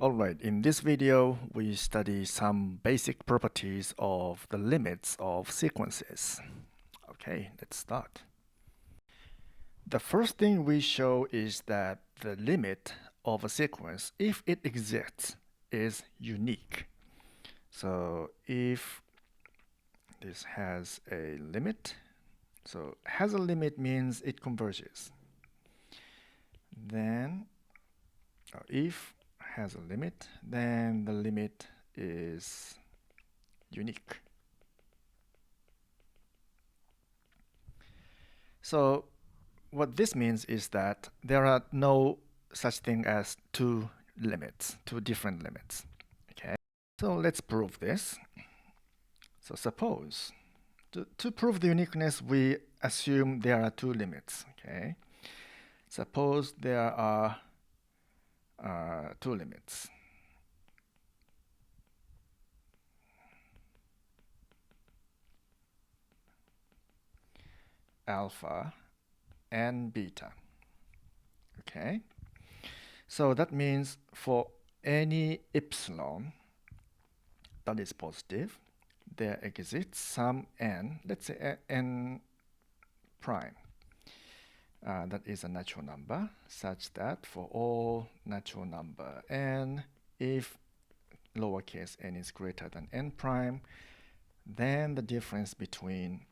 Alright, in this video, we study some basic properties of the limits of sequences. Okay, let's start. The first thing we show is that the limit of a sequence, if it exists, is unique. So if this has a limit, so has a limit means it converges. Then if has a limit, then the limit is unique. So what this means is that there are no such thing as two different limits. Okay, so let's prove this. So suppose to prove the uniqueness, we assume there are two limits. Okay, suppose there are two limits. Alpha and beta. Okay, so that means for any epsilon that is positive, there exists some n, let's say n prime. That is a natural number such that for all natural number n, if lowercase n is greater than n prime, then the difference between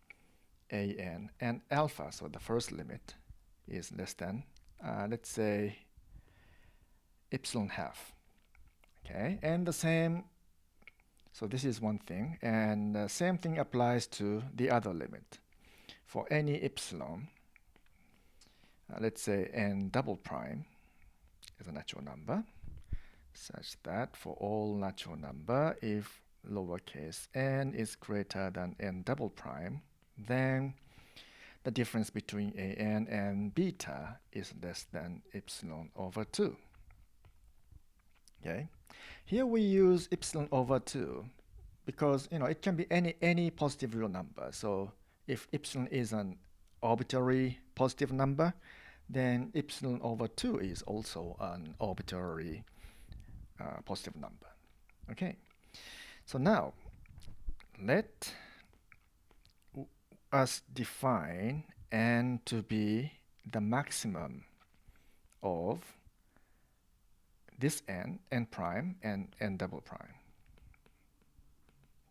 an and alpha, so the first limit, is less than, let's say, epsilon half. Okay, and the same, so this is one thing, and the same thing applies to the other limit. For any epsilon, let's say n double prime is a natural number, such that for all natural number, if lowercase n is greater than n double prime, then the difference between an and beta is less than epsilon over 2. Okay, here we use epsilon over 2 because it can be any positive real number. So if epsilon is an arbitrary positive number, then epsilon over 2 is also an arbitrary positive number. Okay, so now let us define n to be the maximum of this n prime, and n double prime.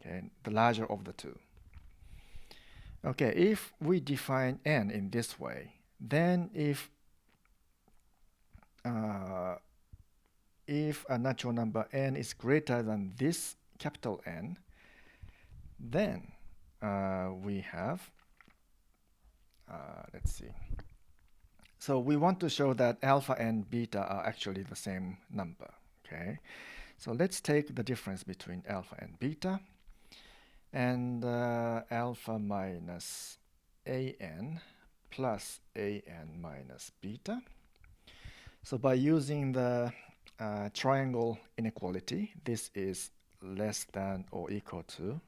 Okay, the larger of the two. Okay, if we define n in this way, then if a natural number n is greater than this capital N, then we have, let's see. So we want to show that alpha and beta are actually the same number. Okay, so let's take the difference between alpha and beta, and alpha minus an plus an minus beta. So by using the triangle inequality, this is less than or equal to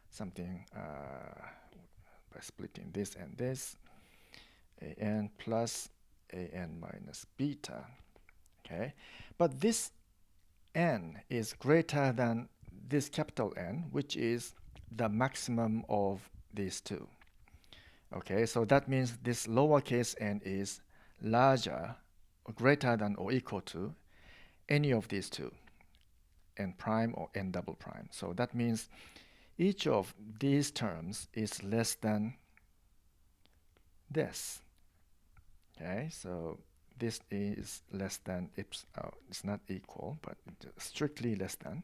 something by splitting this and this, an plus an minus beta. Okay, but this n is greater than this capital N, which is the maximum of these two. Okay, so that means this lowercase n is larger or greater than or equal to any of these two, n prime or n double prime. So that means each of these terms is less than this. Okay, so this is less than it's not equal, but strictly less than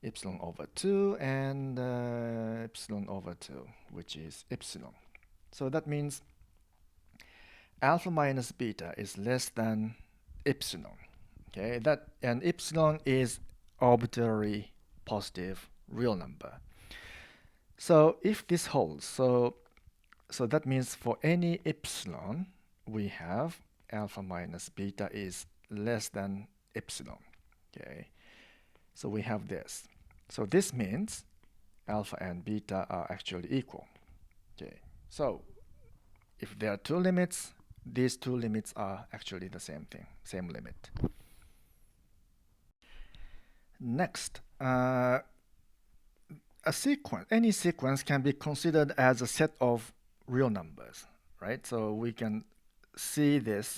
epsilon over 2 and epsilon over 2, which is epsilon. So that means alpha minus beta is less than epsilon. Okay, and epsilon is arbitrary positive real number. So if this holds, so that means for any epsilon, we have alpha minus beta is less than epsilon. Okay, so we have this. So this means alpha and beta are actually equal. Okay, so if there are two limits, these two limits are actually the same thing, same limit. Next, any sequence can be considered as a set of real numbers, right? So we can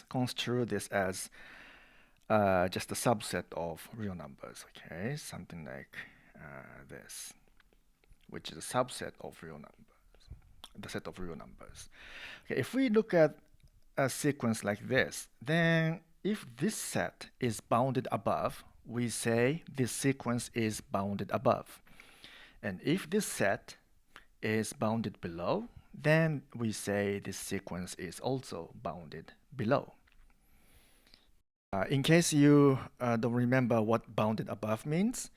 construe this as just a subset of real numbers, okay? Something like this, which is a subset of real numbers, the set of real numbers. Okay, if we look at a sequence like this, then if this set is bounded above, we say this sequence is bounded above. And if this set is bounded below, then we say this sequence is also bounded below. In case you don't remember what bounded above means,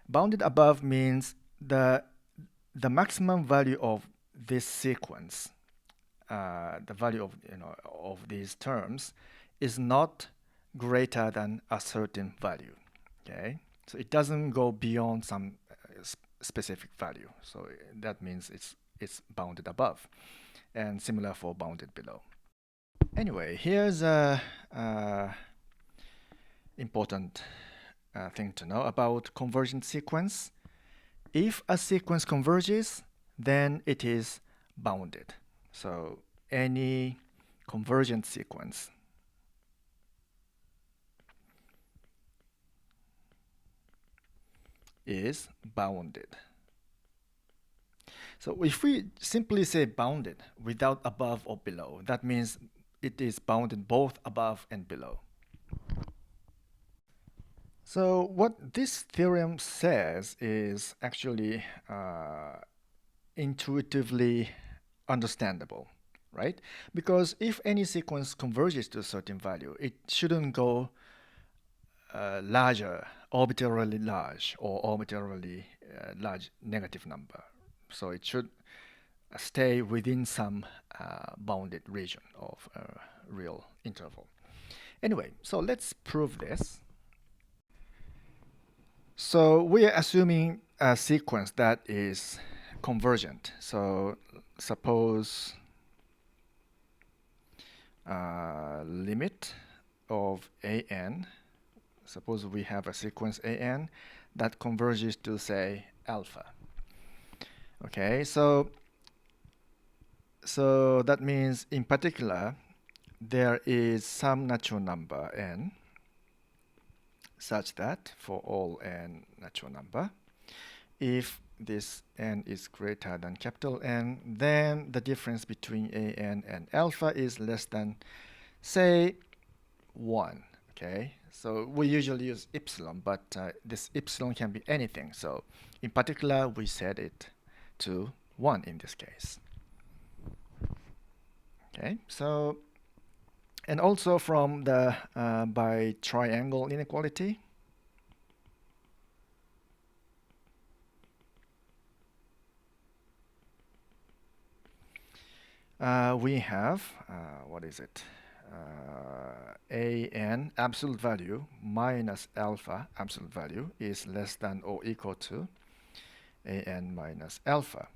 bounded above means the maximum value of this sequence, the value of these terms, is not greater than a certain value. Okay, so it doesn't go beyond some specific value. So that means it's bounded above, and similar for bounded below. Anyway, here's a important thing to know about convergent sequence. If a sequence converges, then it is bounded. So any convergent sequence is bounded. So if we simply say bounded without above or below, that means it is bounded both above and below. So what this theorem says is actually intuitively understandable, right? Because if any sequence converges to a certain value, it shouldn't go larger, arbitrarily large, or arbitrarily large negative number. So it should stay within some bounded region of real interval. Anyway, so let's prove this. So we are assuming a sequence that is convergent. So suppose limit of an, suppose we have a sequence an that converges to, say, alpha. Okay, so that means in particular there is some natural number n such that for all n natural number, if this n is greater than capital N, then the difference between an and alpha is less than, say, 1. Okay, so we usually use epsilon, but this epsilon can be anything. So in particular, we set it to 1 in this case. Okay, so, and also from the by triangle inequality, we have, what is it? an absolute value minus alpha absolute value is less than or equal to an minus alpha.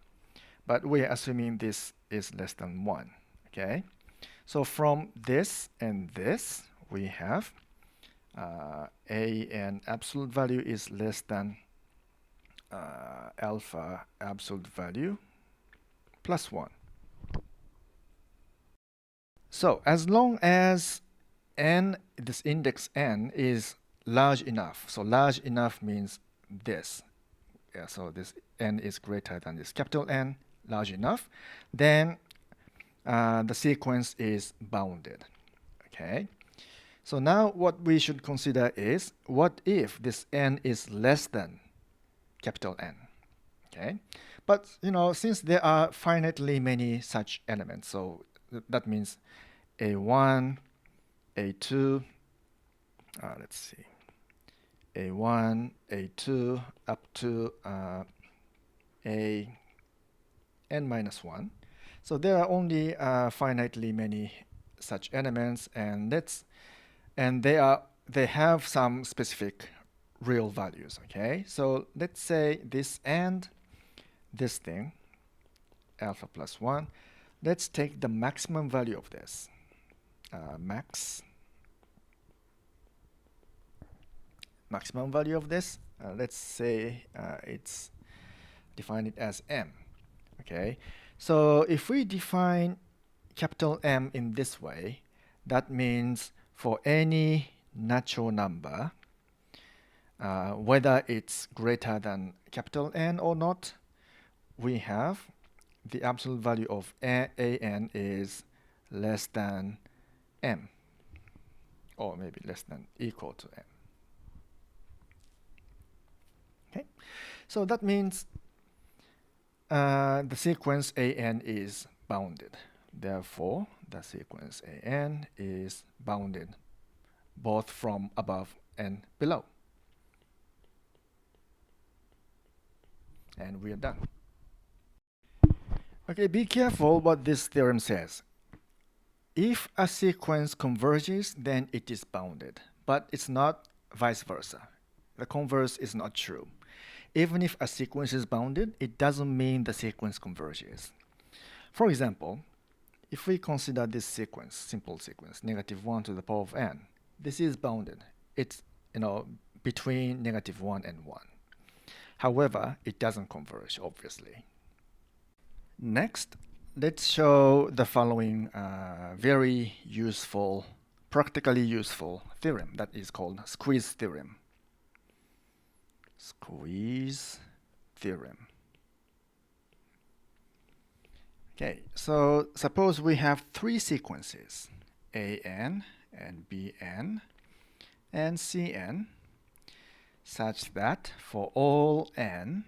But we are assuming this is less than 1. Okay, so from this and this, we have an absolute value is less than alpha absolute value plus 1. So as long as n, this index n, is large enough, so large enough means this, yeah, so this n is greater than this capital N, large enough, then the sequence is bounded. Okay, so now what we should consider is, what if this n is less than capital N? Okay, but since there are finitely many such elements, so that means A1, A2, let's see, A1, A2, up to A n minus 1. So there are only finitely many such elements, and they have some specific real values. Okay, so let's say this and this thing, alpha plus 1. Let's take the maximum value of this. Maximum value of this let's say it's define it as m. Okay, so if we define capital M in this way, that means for any natural number, whether it's greater than capital N or not, we have the absolute value of an is less than m, or maybe less than equal to m. Okay, so that means the sequence an is bounded. Therefore, the sequence an is bounded both from above and below. And we are done. Okay, be careful what this theorem says. If a sequence converges, then it is bounded, but it's not vice versa. The converse is not true. Even if a sequence is bounded, it doesn't mean the sequence converges. For example, if we consider this sequence, simple sequence, -1 to the power of n, this is bounded. It's between -1 and 1. However, it doesn't converge, obviously. Next, let's show the following very useful, practically useful theorem that is called squeeze theorem. Squeeze theorem. Okay, so suppose we have three sequences, an and bn and cn, such that for all n,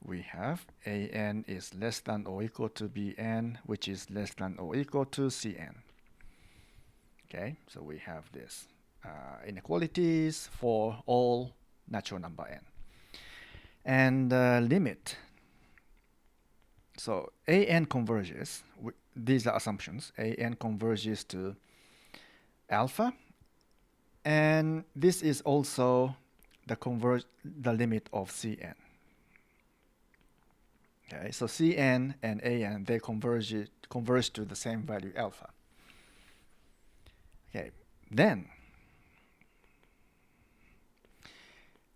we have an is less than or equal to bn, which is less than or equal to cn. Okay, so we have this inequalities for all natural number n. And limit. So an converges, these are assumptions, an converges to alpha, and this is also the limit of cn. Okay, so cn and an, they converge to the same value alpha. Okay, then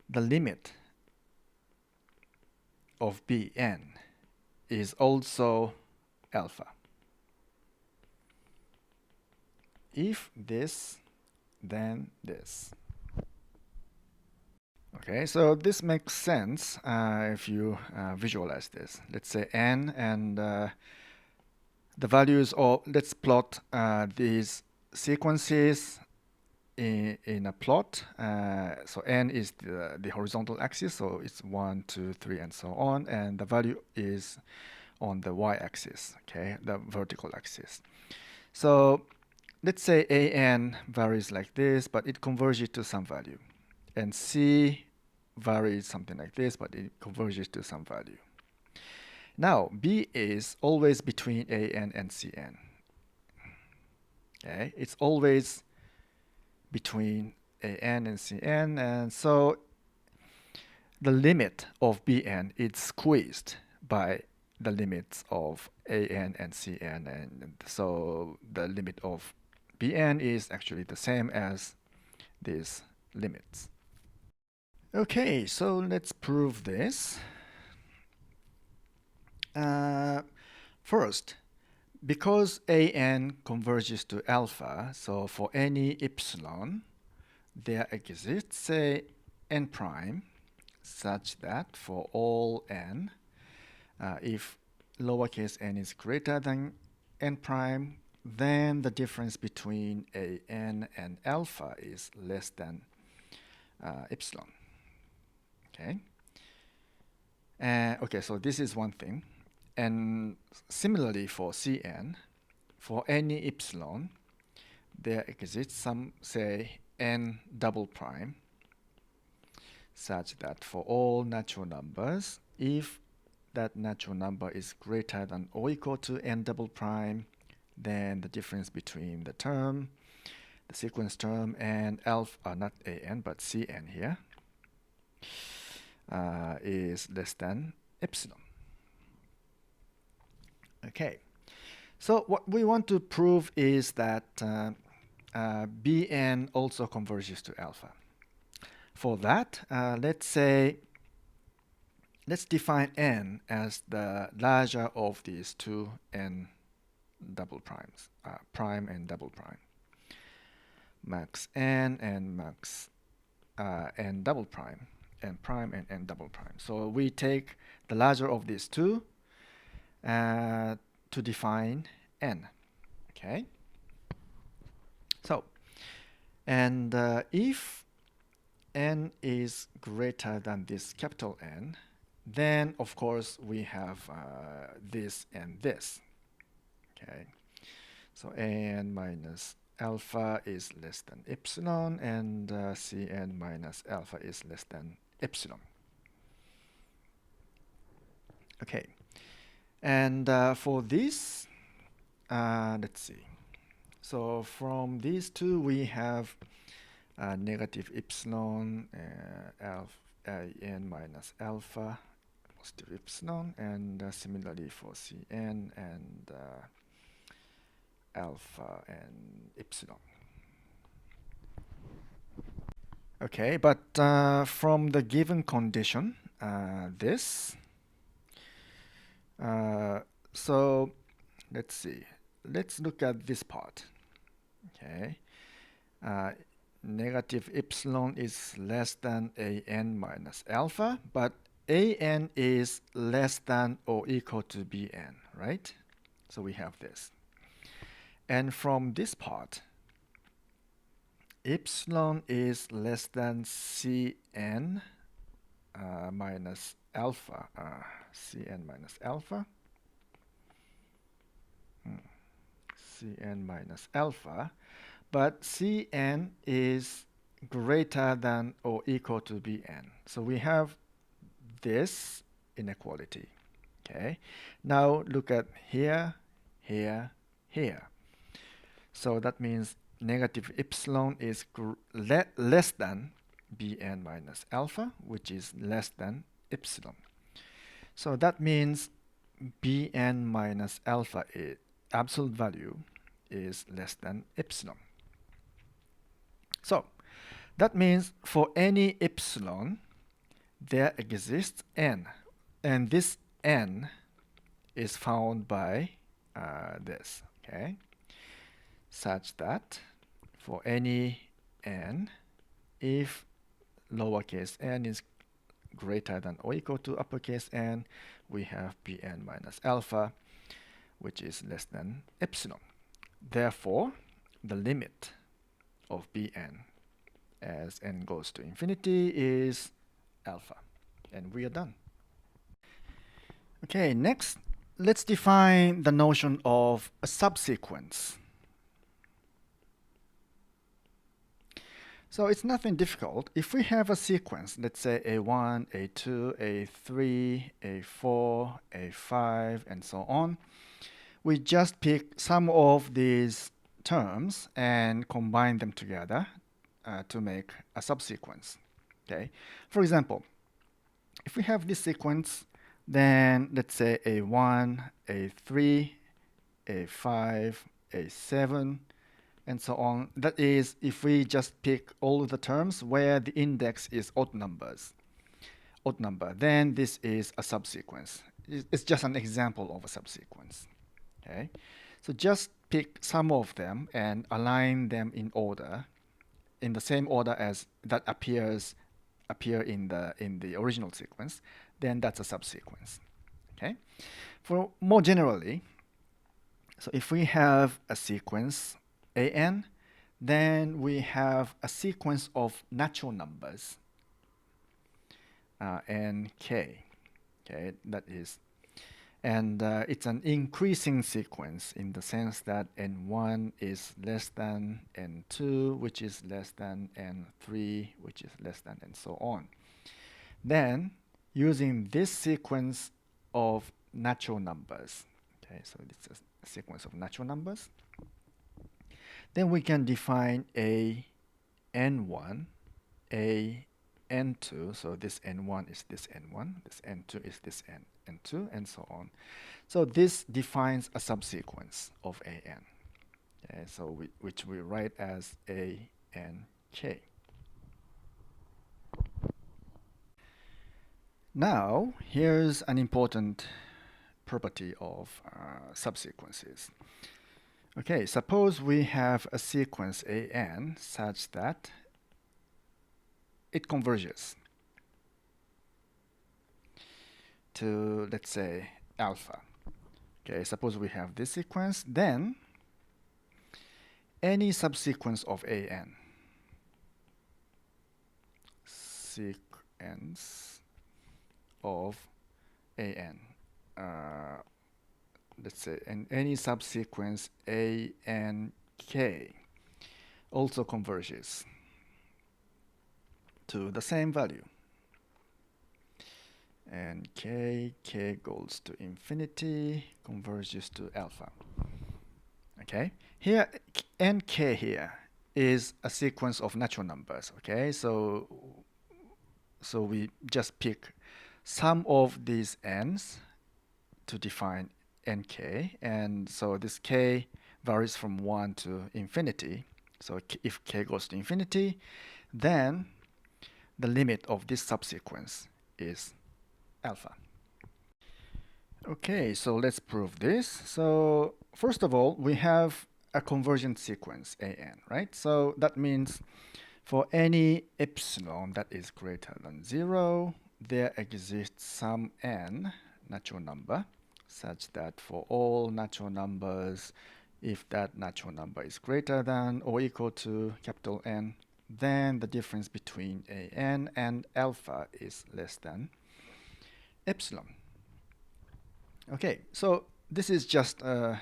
the limit of bn is also alpha. If this, then this. Okay, so this makes sense if you visualize this. Let's say n and the values of, let's plot these sequences in a plot. So n is the horizontal axis, so it's 1, 2, 3, and so on, and the value is on the y-axis, okay, the vertical axis. So let's say an varies like this, but it converges to some value, and c varies something like this, but it converges to some value. Now b is always between an and cn. Okay, it's always between an and cn, and so the limit of bn is squeezed by the limits of an and cn, and so the limit of bn is actually the same as these limits. Okay, so let's prove this. First, because an converges to alpha, so for any epsilon, there exists a n prime such that for all n, if lowercase n is greater than n prime, then the difference between an and alpha is less than epsilon. Okay. Okay, so this is one thing. And similarly for cn, for any epsilon, there exists some, say, n double prime, such that for all natural numbers, if that natural number is greater than or equal to n double prime, then the difference between the term, the sequence term, and alpha, not an, but cn here, is less than epsilon. Okay, so what we want to prove is that bn also converges to alpha. For that, let's define n as the larger of these two n double primes, prime and double prime, max n and max n double prime, n prime and n double prime. So we take the larger of these two to define n. Okay. So, and if n is greater than this capital N, then of course we have this and this. Okay. So an minus alpha is less than epsilon, and Cn minus alpha is less than epsilon. Okay. And for this, let's see. So from these two, we have negative epsilon, n minus alpha, positive epsilon, and similarly for Cn and alpha and epsilon. Okay, but from the given condition, so let's see. Let's look at this part. Okay. Negative epsilon is less than an minus alpha, but an is less than or equal to bn, right? So we have this. And from this part, epsilon is less than Cn minus alpha. Cn minus alpha. Cn minus alpha. But Cn is greater than or equal to Bn. So we have this inequality. Okay. Now look at here, here, here. So that means negative epsilon is less than Bn minus alpha, which is less than epsilon. So that means Bn minus alpha absolute value is less than epsilon. So that means for any epsilon, there exists n. And this n is found by this, okay? Such that for any n, if lowercase n is greater than or equal to uppercase n, we have Bn minus alpha, which is less than epsilon. Therefore, the limit of Bn as n goes to infinity is alpha. And we are done. Okay, next, let's define the notion of a subsequence. So it's nothing difficult. If we have a sequence, let's say A1, A2, A3, A4, A5, and so on, we just pick some of these terms and combine them together to make a subsequence. Okay. For example, if we have this sequence, then let's say A1, A3, A5, A7, and so on. That is, if we just pick all the terms where the index is odd number, then this is a subsequence. It's just an example of a subsequence. Okay, so just pick some of them and align them in order, in the same order as that appear in the original sequence. Then that's a subsequence. Okay, for more generally, so if we have a sequence an, then we have a sequence of natural numbers nk. Okay, that is. And it's an increasing sequence in the sense that n1 is less than n2, which is less than n3, which is less than, and so on. Then, using this sequence of natural numbers, okay, so it's a sequence of natural numbers, then we can define a n1, a n2, so this n1 is this n1, this n2 is this n2, and so on. So this defines a subsequence of an. Okay, so which we write as a n k. Now, here's an important property of subsequences. Okay, suppose we have a sequence an such that it converges to, let's say, alpha. Okay, suppose we have this sequence, then any subsequence of an, sequence of an, let's say, and any subsequence a and k also converges to the same value. And k goes to infinity, converges to alpha. Okay, here n k here is a sequence of natural numbers. Okay, so we just pick some of these n's to define nk, and so this k varies from 1 to infinity. So if k goes to infinity, then the limit of this subsequence is alpha. Okay, so let's prove this. So first of all, we have a convergent sequence an, right? So that means for any epsilon that is greater than 0, there exists some n natural number such that for all natural numbers, if that natural number is greater than or equal to capital N, then the difference between an and alpha is less than epsilon. Okay, so this is just a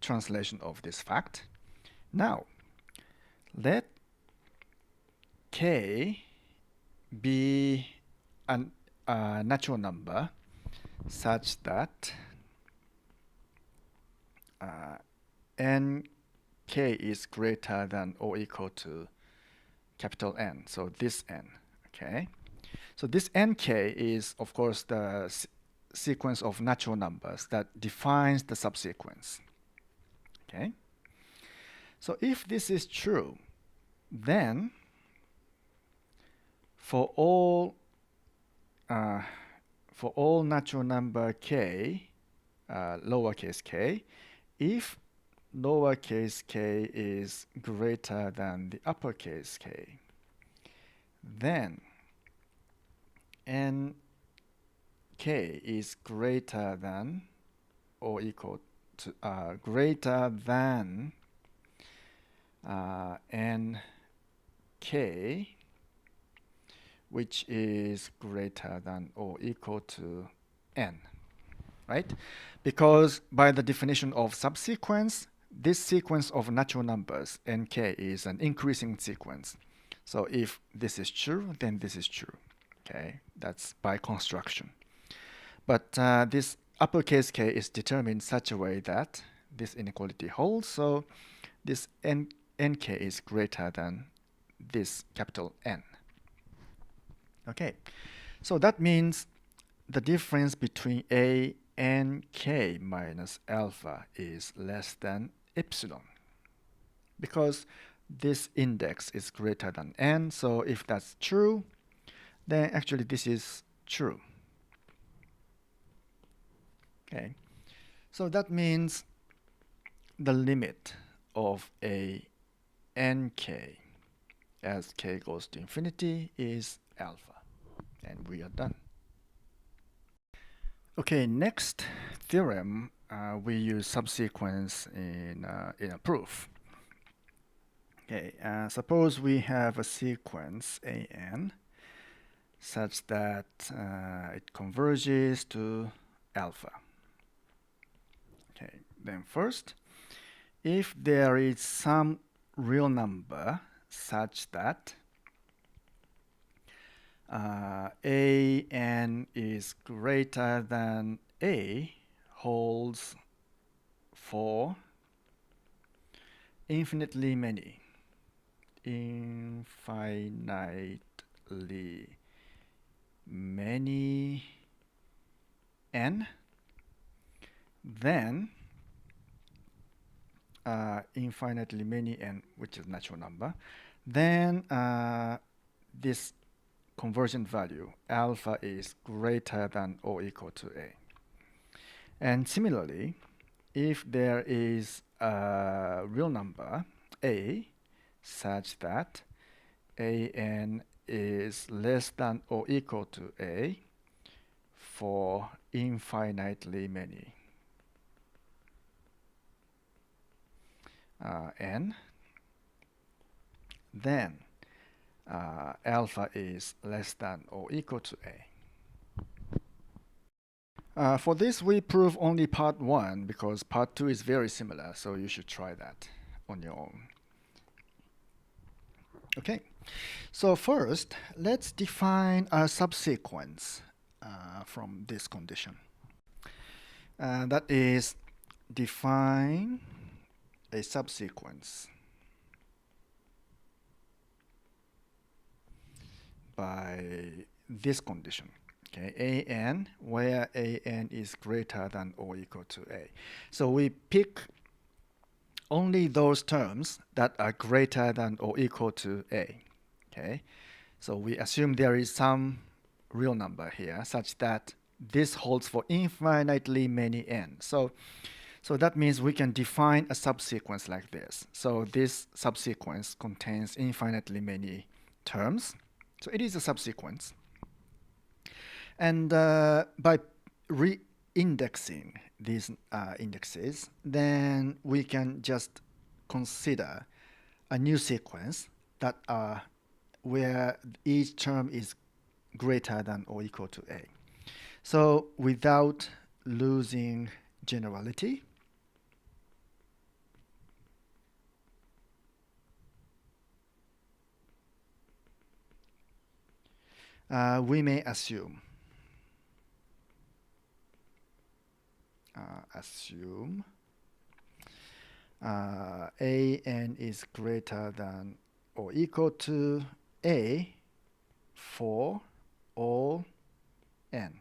translation of this fact. Now, let k be a natural number such that nk is greater than or equal to capital N, so this n, okay? So this nk is, of course, the sequence of natural numbers that defines the subsequence, okay? So if this is true, then for all natural number k, lowercase k, if lowercase k is greater than the uppercase k, then nk is greater than or equal to greater than nk, which is greater than or equal to n, right? Because by the definition of subsequence, this sequence of natural numbers, nk, is an increasing sequence. So if this is true, then this is true. Okay, that's by construction. But this uppercase k is determined such a way that this inequality holds. So this nk is greater than this capital N. Okay, so that means the difference between a and k minus alpha is less than epsilon, because this index is greater than n. So if that's true, then actually this is true. Okay, so that means the limit of a nk as k goes to infinity is alpha, and we are done. Okay, next theorem, we use subsequence in a proof. Okay, suppose we have a sequence an such that it converges to alpha. Okay, then first, if there is some real number such that an is greater than a holds for infinitely many n, then infinitely many n, which is natural number, then this convergent value, alpha is greater than or equal to A. And similarly, if there is a real number A such that an is less than or equal to A for infinitely many n, then alpha is less than or equal to A. For this, we prove only part 1 because part 2 is very similar, so you should try that on your own. Okay, so first, let's define a subsequence from this condition. That is, define a subsequence by this condition. Okay, an, where an is greater than or equal to A. So we pick only those terms that are greater than or equal to A. Okay, so we assume there is some real number here such that this holds for infinitely many n. So that means we can define a subsequence like this. So this subsequence contains infinitely many terms. So it is a subsequence. And by re-indexing these indexes, then we can just consider a new sequence that where each term is greater than or equal to A. So without losing generality, we may assume an is greater than or equal to A for all n,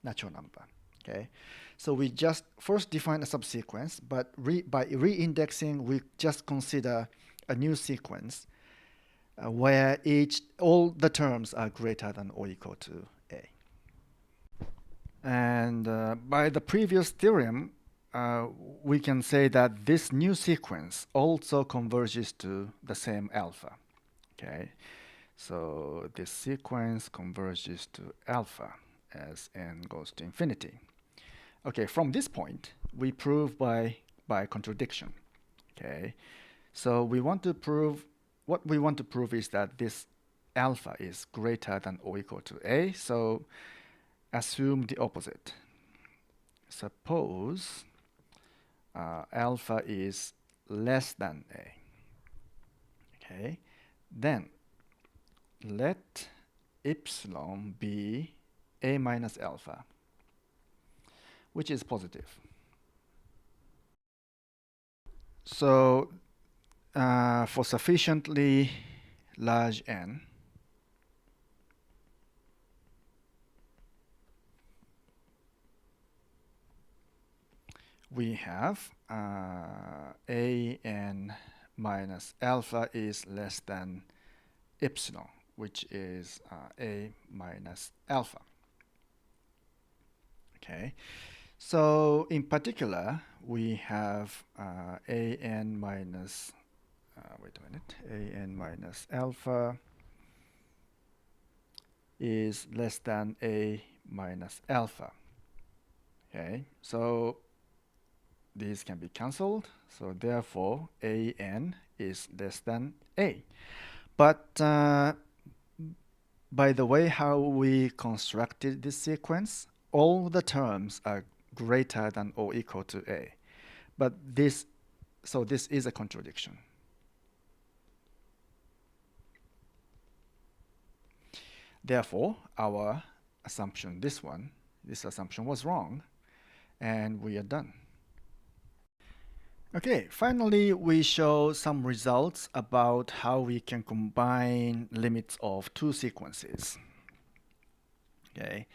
natural number. Okay, so we just first define a subsequence, but by re-indexing, we just consider a new sequence where all the terms are greater than or equal to A. And by the previous theorem, we can say that this new sequence also converges to the same alpha. Okay, so this sequence converges to alpha as n goes to infinity. Okay, from this point, we prove by contradiction. Okay, so what we want to prove is that this alpha is greater than or equal to A. So assume the opposite. Suppose alpha is less than A. Okay, then let epsilon be A minus alpha, which is positive. So for sufficiently large n, we have an minus alpha is less than epsilon, which is A minus alpha. Okay, so in particular, we have an minus, an minus alpha is less than A minus alpha. Okay, so these can be cancelled. So therefore, an is less than A. But by the way how we constructed this sequence, all the terms are greater than or equal to A. But this is a contradiction. Therefore, our assumption, this assumption was wrong, and we are done. Okay, finally, we show some results about how we can combine limits of two sequences. Okay,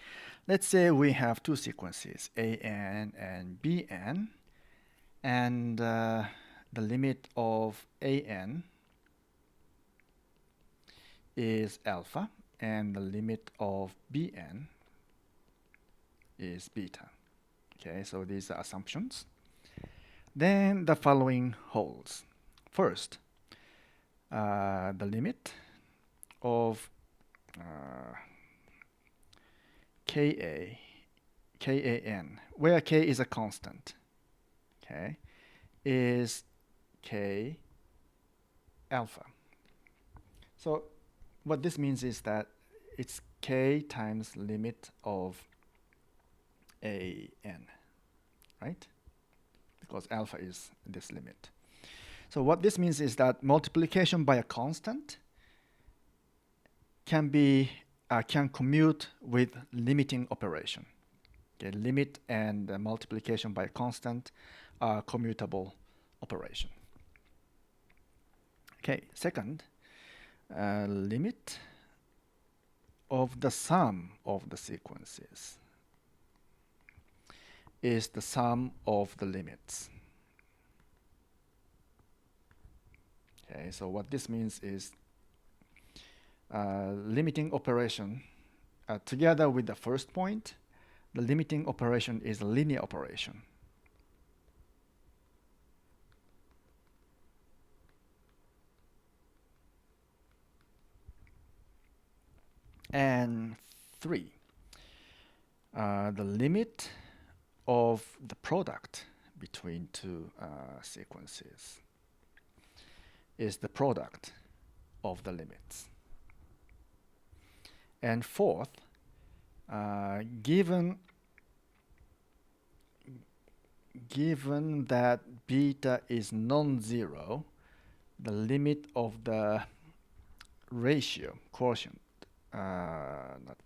let's say we have two sequences, an and bn, and the limit of an is alpha and the limit of Bn is beta. Okay, so these are assumptions. Then the following holds. First, the limit of Kan, where K is a constant, okay, is K alpha. So what this means is that it's K times limit of An, right? Because alpha is this limit. So what this means is that multiplication by a constant can commute with limiting operation. Okay, limit and multiplication by a constant are commutable operation. Okay, second, limit of the sum of the sequences is the sum of the limits. Okay, so what this means is limiting operation together with the first point, the limiting operation is a linear operation. And 3, the limit of the product between two sequences is the product of the limits. And 4th, given that beta is non-zero, the limit of the ratio, quotient, not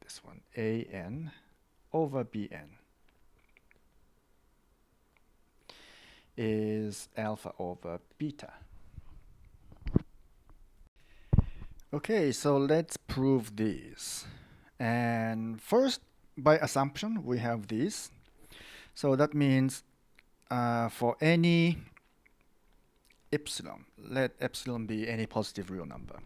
this one, An over Bn is alpha over beta. Okay, so let's prove these. And first, by assumption, we have these. So that means for any epsilon, let epsilon be any positive real number.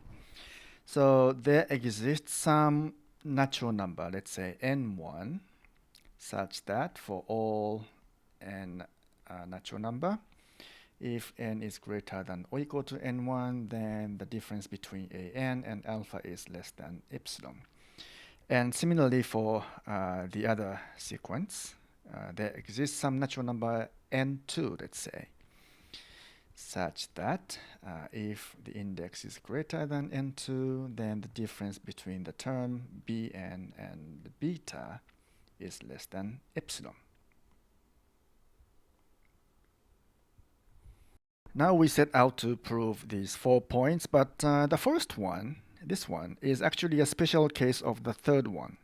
So there exists some natural number, let's say n1, such that for all n natural number, if n is greater than or equal to n1, then the difference between an and alpha is less than epsilon. And similarly for the other sequence, there exists some natural number n2, let's say, such that if the index is greater than n2, then the difference between the term bn and beta is less than epsilon. Now we set out to prove these 4 points, but the first one, this one, is actually a special case of the third one,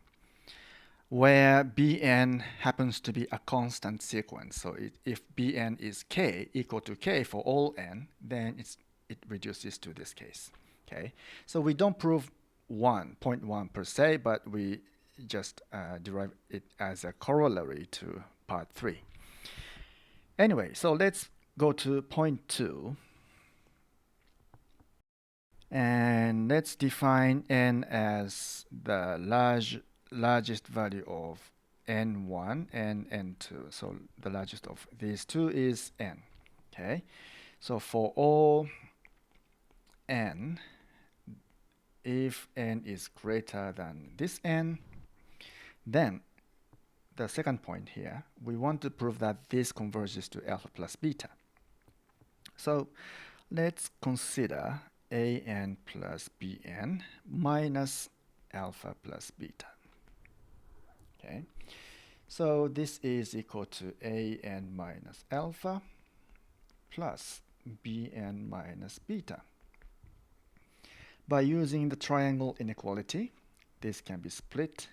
where Bn happens to be a constant sequence. So if Bn is k equal to k for all n, then it reduces to this case. Okay, so we don't prove 1.1 per se, but we just derive it as a corollary to part 3. Anyway, so let's go to point 2. And let's define n as the largest value of n1 and n2. So the largest of these two is n. Okay, so for all n, if n is greater than this n, then the second point here, we want to prove that this converges to alpha plus beta. So let's consider an plus bn minus alpha plus beta. Okay, so this is equal to an minus alpha plus bn minus beta. By using the triangle inequality, this can be split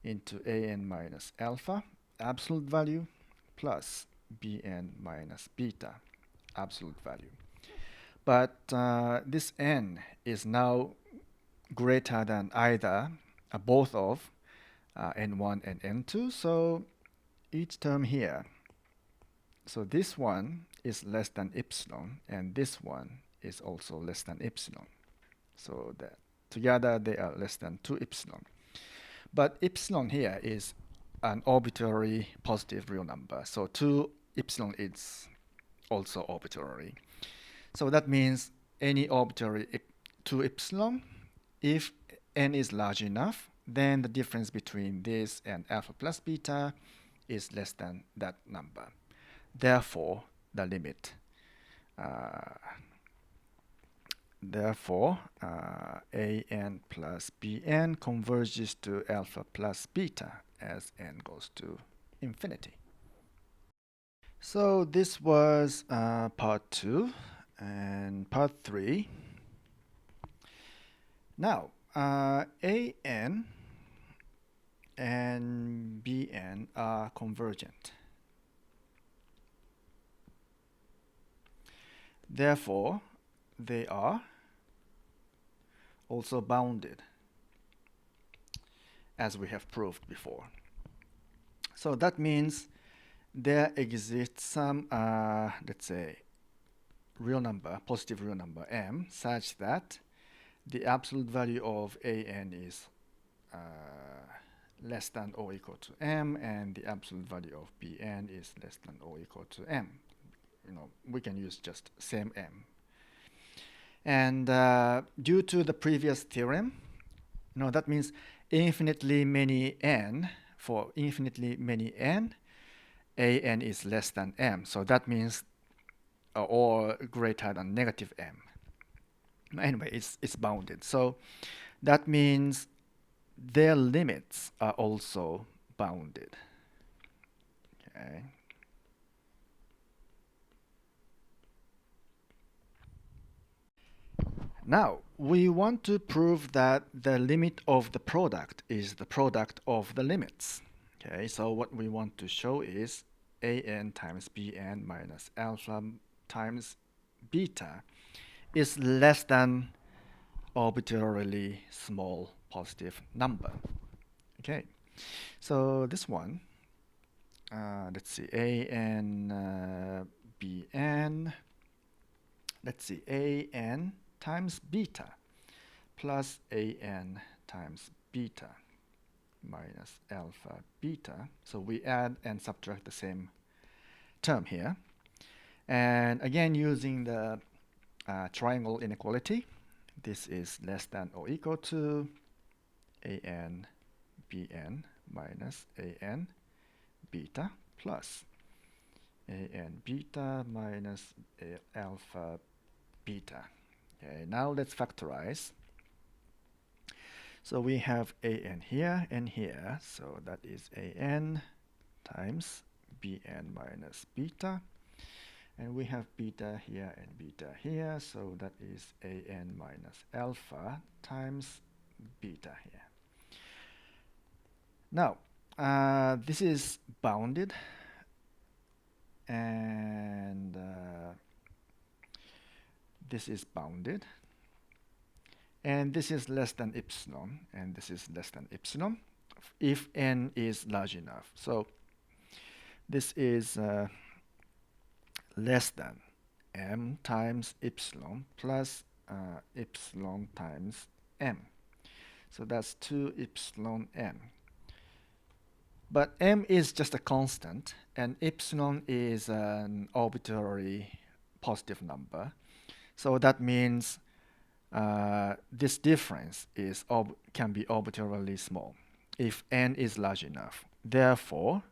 into an minus alpha, absolute value, plus bn minus beta, absolute value. But this n is now greater than either both of n1 and n2, so each term here, so this one is less than epsilon, and this one is also less than epsilon. So that Together they are less than 2 epsilon. But epsilon here is an arbitrary positive real number. So 2 epsilon is also arbitrary. So that means any arbitrary 2 epsilon, if n is large enough, then the difference between this and alpha plus beta is less than that number. Therefore, the limit. Therefore, an plus bn converges to alpha plus beta as n goes to infinity. So this was part 2 and part 3. Now, an and bn are convergent. Therefore, they are also bounded, as we have proved before. So that means there exists some, let's say, real number, positive real number m, such that the absolute value of an is less than or equal to m, and the absolute value of bn is less than or equal to m. We can use just same m. And due to the previous theorem, that means infinitely many n. For infinitely many n, an is less than m. So that means or greater than negative m. Anyway, it's bounded. So that means their limits are also bounded. Okay. Now, we want to prove that the limit of the product is the product of the limits. Okay, so what we want to show is an times bn minus alpha times beta is less than arbitrarily small positive number. Okay, so this one, let's see, an bn, let's see, an times beta plus an times beta minus alpha beta. So we add and subtract the same term here. And again, using the triangle inequality, this is less than or equal to an bn minus an beta plus an beta minus alpha beta. Okay, now let's factorize. So we have an here and here, so that is an times bn minus beta. And we have beta here and beta here, so that is an minus alpha times beta here. Now, this is bounded, and this is bounded, and this is less than epsilon, and this is less than epsilon, if n is large enough. So this is less than m times epsilon plus epsilon times m. So that's 2 epsilon m. But m is just a constant, and epsilon is an arbitrary positive number. So that means this difference can be arbitrarily small if n is large enough. Therefore,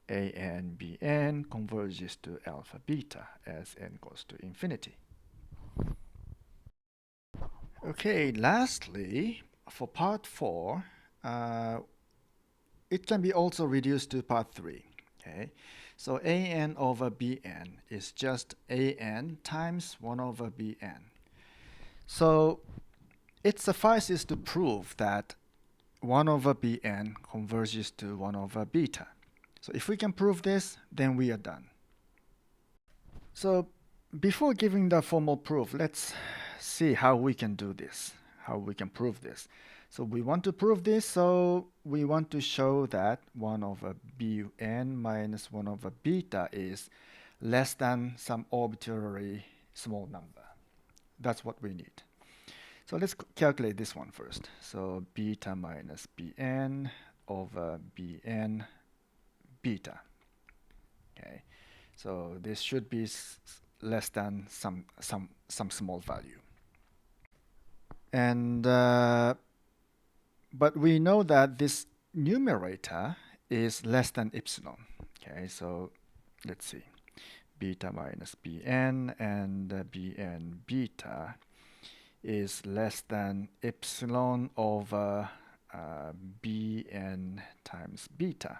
an bn converges to alpha beta as n goes to infinity. Okay, lastly, for part 4, it can be also reduced to part 3. Okay, so an over bn is just an times 1 over bn. So it suffices to prove that 1 over bn converges to 1 over beta. So if we can prove this, then we are done. So before giving the formal proof, let's see how we can do this, how we can prove this. So we want to prove this, so we want to show that 1 over bn minus 1 over beta is less than some arbitrary small number. That's what we need. So let's calculate this one first. So beta minus bn over bn beta. Okay, so this should be less than some small value. And but we know that this numerator is less than epsilon. Okay, so let's see. Beta minus bn and bn beta is less than epsilon over bn times beta.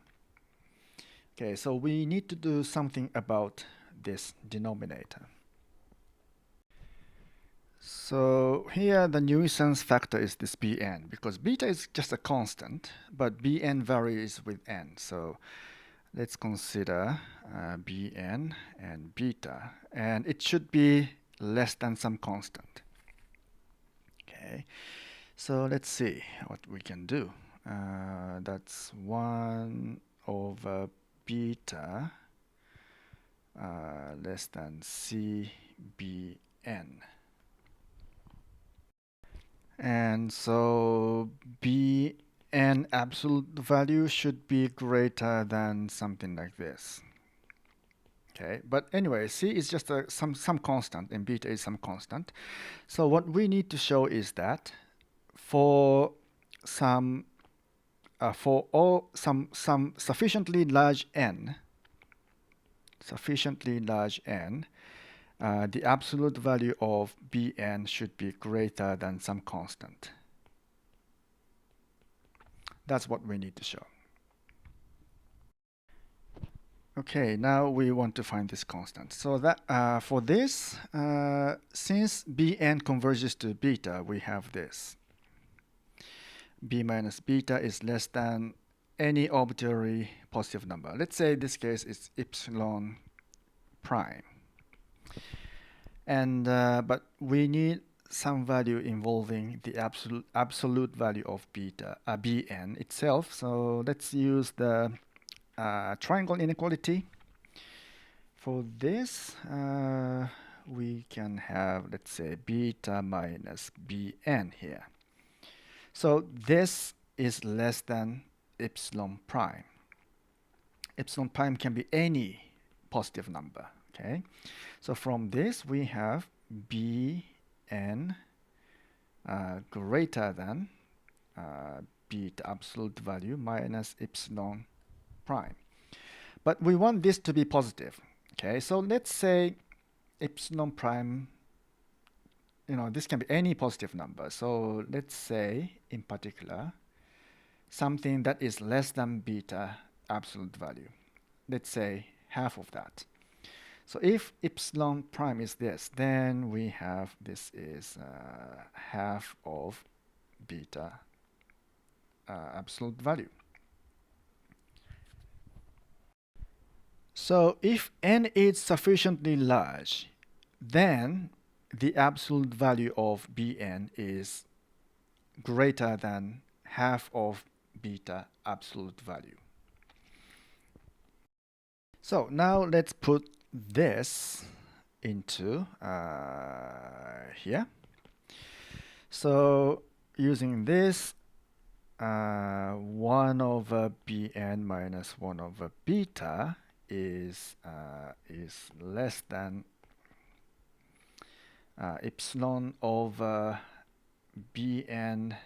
Okay, so we need to do something about this denominator. So here the nuisance factor is this bn, because beta is just a constant, but bn varies with n. So let's consider bn and beta, and it should be less than some constant. Okay, so let's see what we can do. That's 1 over beta less than cbn. And so bn absolute value should be greater than something like this. Okay, but anyway, c is just some constant and beta is some constant. So what we need to show is that for some sufficiently large n, the absolute value of bn should be greater than some constant. That's what we need to show. Okay, now we want to find this constant. So that for this, since bn converges to beta, we have this. B minus beta is less than any arbitrary positive number. Let's say in this case it's epsilon prime. And but we need some value involving the absolute value of beta bn itself. So let's use the triangle inequality. For this, we can have, let's say, beta minus bn here. So this is less than epsilon prime. Epsilon prime can be any positive number. Okay, so from this we have bn greater than beta absolute value minus epsilon prime. But we want this to be positive. Okay, so let's say epsilon prime, this can be any positive number. So let's say in particular something that is less than beta absolute value. Let's say half of that. So if epsilon prime is this, then we have this is half of beta absolute value. So if n is sufficiently large, then the absolute value of bn is greater than half of beta absolute value. So now let's put this into here. So using this, 1 over bn minus 1 over beta is less than epsilon over bn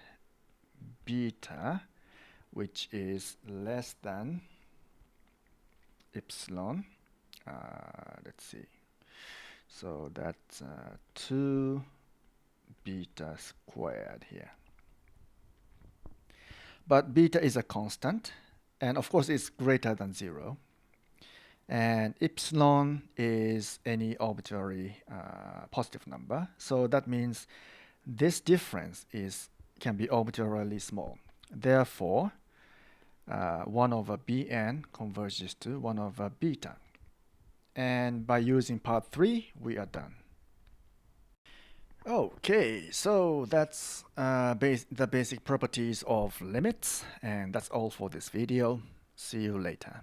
beta, which is less than epsilon. Let's see. So that's 2 beta squared here. But beta is a constant, and of course it's greater than 0. And epsilon is any arbitrary positive number. So that means this difference can be arbitrarily small. Therefore, 1 over bn converges to 1 over beta. And by using part 3, we are done. Okay, so that's the basic properties of limits, and that's all for this video. See you later.